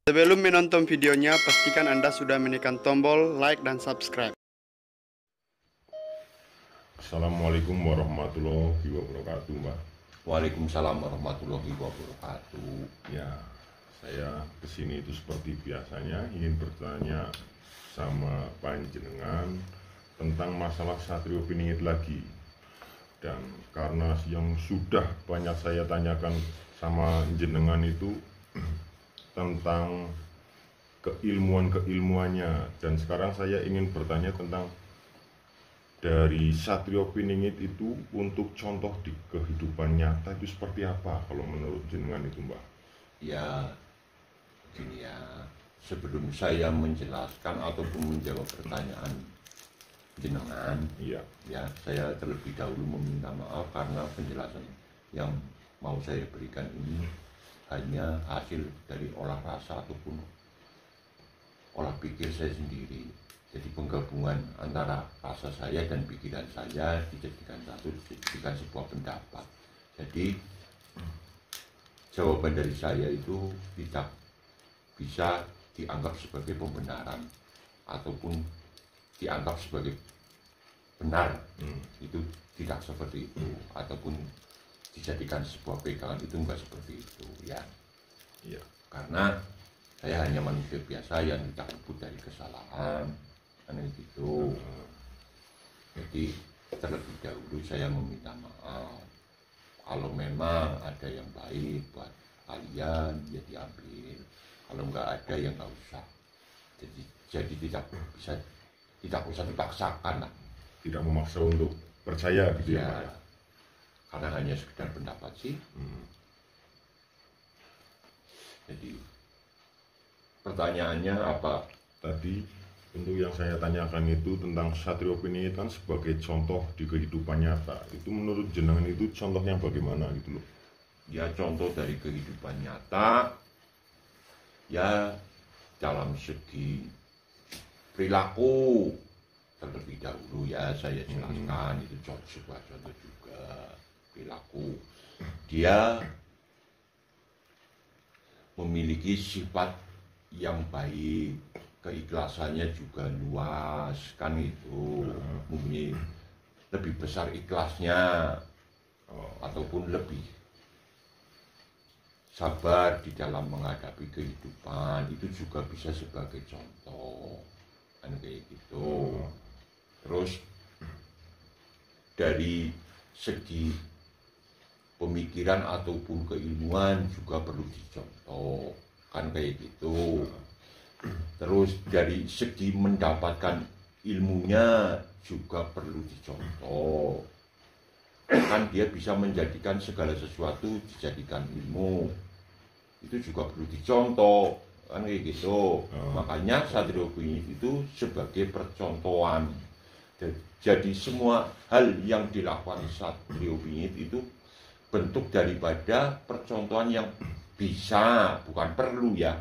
Sebelum menonton videonya, pastikan Anda sudah menekan tombol like dan subscribe. Assalamualaikum warahmatullahi wabarakatuh, Mbak. Waalaikumsalam warahmatullahi wabarakatuh. Ya, saya kesini itu seperti biasanya ingin bertanya sama panjenengan tentang masalah Satrio Piningit lagi. Dan karena yang sudah banyak saya tanyakan sama jenengan itu tentang keilmuannya, dan sekarang saya ingin bertanya tentang dari Satrio Piningit itu untuk contoh di kehidupan nyata itu seperti apa kalau menurut jenengan itu, Mbak? Ya, gini ya, sebelum saya menjelaskan ataupun menjawab pertanyaan jenengan, Iya. ya saya terlebih dahulu meminta maaf karena penjelasan yang mau saya berikan ini hanya hasil dari olah rasa ataupun olah pikir saya sendiri. Jadi penggabungan antara rasa saya dan pikiran saya dijadikan satu, dijadikan sebuah pendapat. Jadi jawaban dari saya itu tidak bisa dianggap sebagai pembenaran ataupun dianggap sebagai benar. Itu tidak seperti itu, ataupun dijadikan sebuah pegangan, itu enggak seperti itu ya. Iya. Karena saya hanya manusia biasa yang tidak luput dari kesalahan, karena gitu. Jadi terlebih dahulu saya meminta maaf. Kalau memang ada yang baik buat kalian, ya diambil. Kalau nggak ada, ya nggak usah. Jadi tidak usah dipaksakan lah. Tidak memaksa untuk percaya gitu ya, Ya, Mbak, ya? karena hanya sekedar pendapat sih. Jadi pertanyaannya apa? Tadi untuk yang saya tanyakan itu tentang Satrio Piningit kan sebagai contoh di kehidupan nyata. Itu menurut jenengan itu contohnya bagaimana gitu loh? Ya, contoh dari kehidupan nyata ya dalam segi perilaku terlebih dahulu ya saya jelaskan. Itu sebuah contoh juga perilaku. Dia memiliki sifat yang baik, keikhlasannya juga luas, kan itu. Mungkin lebih besar ikhlasnya, ataupun lebih sabar di dalam menghadapi kehidupan, itu juga bisa sebagai contoh, kan kayak gitu. Terus dari segi pemikiran ataupun keilmuan juga perlu dicontoh, kan kayak gitu. Terus dari segi mendapatkan ilmunya juga perlu dicontoh, kan dia bisa menjadikan segala sesuatu dijadikan ilmu, itu juga perlu dicontoh, kan kayak gitu. Makanya Satrio Piningit itu sebagai percontohan. Jadi semua hal yang dilakukan Satrio Piningit itu bentuk daripada percontohan yang bisa, bukan perlu ya.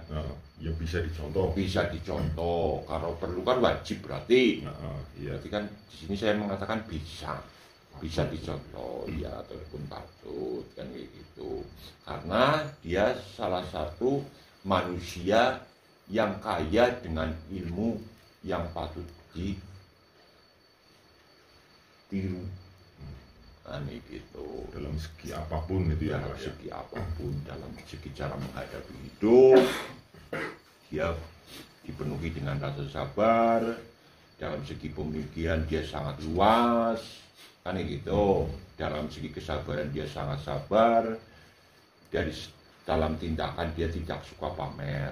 Ya bisa dicontoh. Bisa dicontoh. Kalau perlu kan wajib berarti. Iya. Berarti kan di sini saya mengatakan bisa dicontoh ya, ataupun patut, kan kayak gitu. Karena dia salah satu manusia yang kaya dengan ilmu yang patut ditiru, aneh gitu. Dalam segi apapun itu ya, Dalam Mbak, ya? segi apapun, dalam segi cara menghadapi hidup, dia dipenuhi dengan rasa sabar. Dalam segi pemikiran dia sangat luas, kan gitu. Dalam segi kesabaran dia sangat sabar. Dari dalam tindakan dia tidak suka pamer,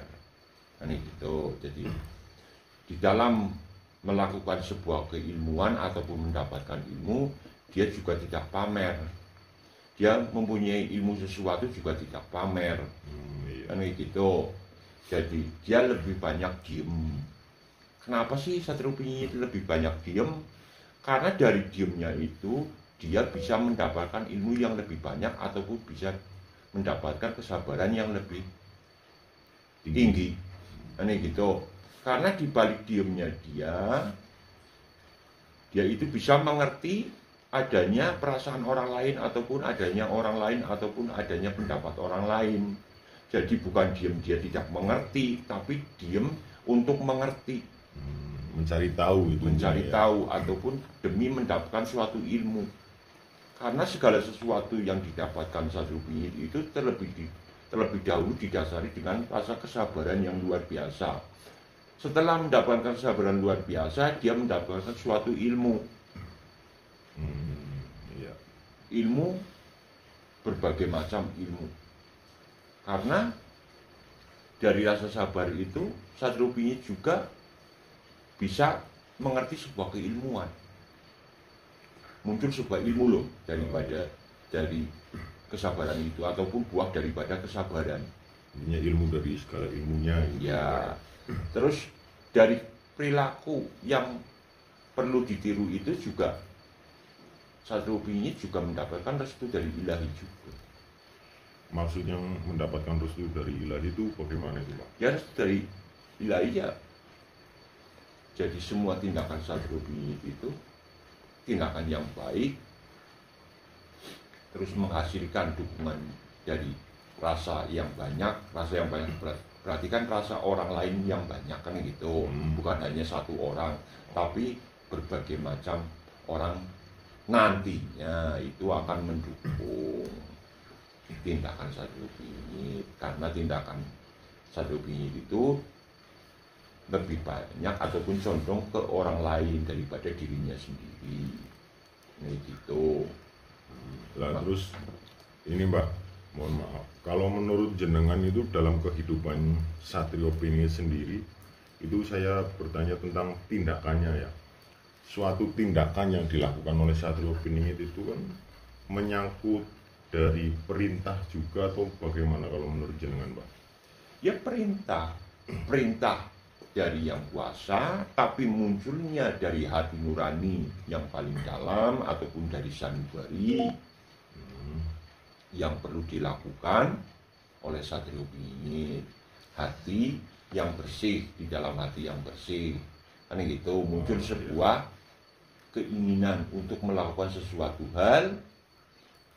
kan gitu. Jadi di dalam melakukan sebuah keilmuan ataupun mendapatkan ilmu, dia juga tidak pamer. Dia mempunyai ilmu sesuatu juga tidak pamer, kan gitu. Jadi dia lebih banyak diem. Kenapa sih Satrio Piningit lebih banyak diem? Karena dari diemnya itu dia bisa mendapatkan ilmu yang lebih banyak, ataupun bisa mendapatkan kesabaran yang lebih tinggi, kan gitu. Karena di balik diemnya dia itu bisa mengerti adanya perasaan orang lain, ataupun adanya orang lain, ataupun adanya pendapat orang lain. Jadi bukan diam dia tidak mengerti, tapi diam untuk mengerti, Mencari tahu itu. mencari tahu ataupun demi mendapatkan suatu ilmu. Karena segala sesuatu yang didapatkan Sadrubini itu terlebih dahulu didasari dengan rasa kesabaran yang luar biasa. Setelah mendapatkan kesabaran luar biasa, dia mendapatkan suatu ilmu. Iya. Ilmu, berbagai macam ilmu. Karena dari rasa sabar itu, Sadrubini juga bisa mengerti sebuah keilmuan. Muncul sebuah ilmu loh dari kesabaran itu, ataupun buah daripada kesabaran. Intinya ilmu dari segala ilmunya. Ya, terus dari perilaku yang perlu ditiru itu juga Sadrubini juga mendapatkan restu dari ilahi juga. Maksudnya mendapatkan restu dari ilahi itu bagaimana itu, Pak? Ya, restu dari ilahi ya. Jadi semua tindakan Sadrubini itu tindakan yang baik, terus menghasilkan dukungan dari rasa yang banyak berarti kan rasa orang lain yang banyak kan gitu, bukan hanya satu orang, tapi berbagai macam orang nantinya itu akan mendukung tindakan Sadrubini, karena tindakan Sadrubini itu lebih banyak ataupun condong ke orang lain daripada dirinya sendiri. Ini gitu. Lah terus ini Mbak, mohon maaf, kalau menurut jenengan itu dalam kehidupan Satrio Piningit sendiri, itu saya bertanya tentang tindakannya ya. Suatu tindakan yang dilakukan oleh Satrio Piningit itu kan menyangkut dari perintah juga atau bagaimana kalau menurut jenengan, Mbak? Ya perintah dari yang kuasa, tapi munculnya dari hati nurani yang paling dalam ataupun dari sanubari yang perlu dilakukan oleh Satrio Piningit. Hati yang bersih, di dalam hati yang bersih kan gitu, muncul sebuah keinginan untuk melakukan sesuatu hal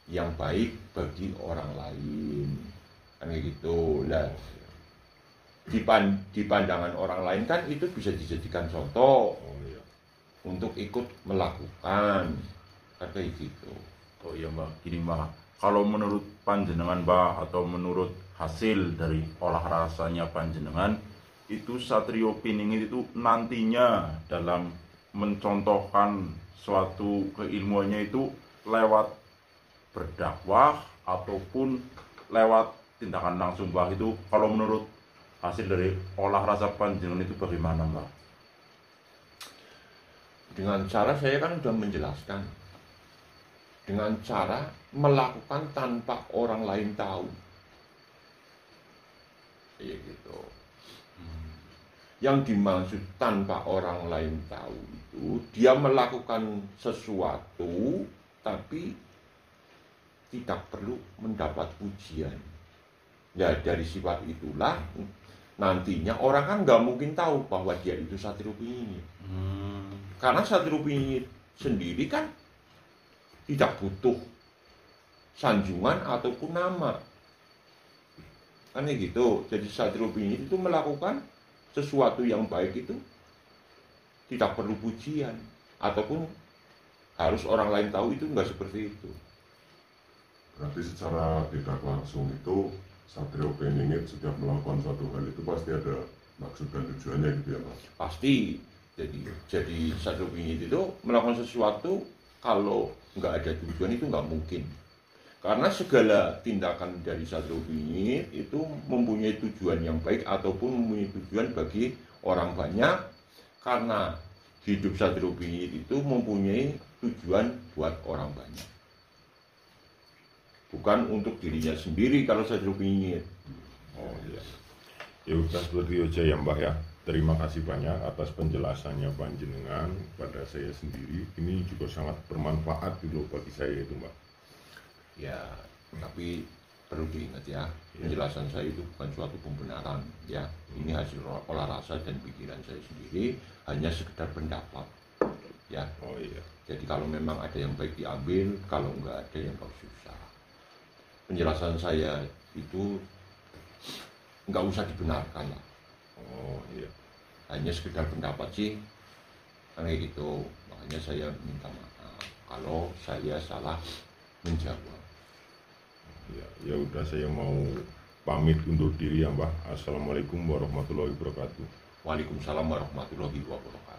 yang baik bagi orang lain kan gitu lah. Di pandangan orang lain kan itu bisa dijadikan contoh untuk ikut melakukan kan kayak gitu. Oh iya Mbak, gini Mbak, kalau menurut panjenengan Mbak atau menurut hasil dari olah rasanya panjenengan, itu Satrio Piningit itu nantinya dalam mencontohkan suatu keilmuannya itu lewat berdakwah ataupun lewat tindakan langsung Mbak, itu kalau menurut hasil dari olah rasa panjenengan itu bagaimana Mbak? Dengan cara saya kan sudah menjelaskan, dengan cara melakukan tanpa orang lain tahu. Iya gitu. Yang dimaksud tanpa orang lain tahu itu dia melakukan sesuatu tapi tidak perlu mendapat pujian. Ya dari sifat itulah nantinya orang kan nggak mungkin tahu bahwa dia itu Satrio Piningit. Karena Satrio Piningit sendiri kan tidak butuh sanjungan ataupun nama. Kan gitu. Jadi Satrio Piningit itu melakukan sesuatu yang baik itu tidak perlu pujian ataupun harus orang lain tahu, itu nggak seperti itu. Berarti secara tidak langsung itu Satrio Piningit setiap melakukan suatu hal itu pasti ada maksud dan tujuannya gitu ya Pak? Pasti. Jadi Satrio Piningit itu melakukan sesuatu kalau nggak ada tujuan itu nggak mungkin. Karena segala tindakan dari Satrio Piningit itu mempunyai tujuan yang baik ataupun mempunyai tujuan bagi orang banyak. Karena hidup Satrio Piningit itu mempunyai tujuan buat orang banyak. Bukan untuk dirinya sendiri kalau Satrio Piningit. Oh iya. Ya udah seperti aja ya Mbak ya. Terima kasih banyak atas penjelasannya panjenengan pada saya sendiri. Ini juga sangat bermanfaat gitu bagi saya itu Mbak. Ya, tapi perlu diingat ya, penjelasan saya itu bukan suatu pembenaran ya. Ini hasil olah rasa dan pikiran saya sendiri, hanya sekedar pendapat ya. Oh iya. Jadi kalau memang ada yang baik diambil, kalau enggak ada yang susah. Penjelasan saya itu nggak usah dibenarkan lah. Oh iya. Hanya sekedar pendapat sih, kayak gitu. Makanya saya minta maaf kalau saya salah menjawab. Ya, ya udah saya mau pamit undur diri ya Mbah. Assalamualaikum warahmatullahi wabarakatuh. Waalaikumsalam warahmatullahi wabarakatuh.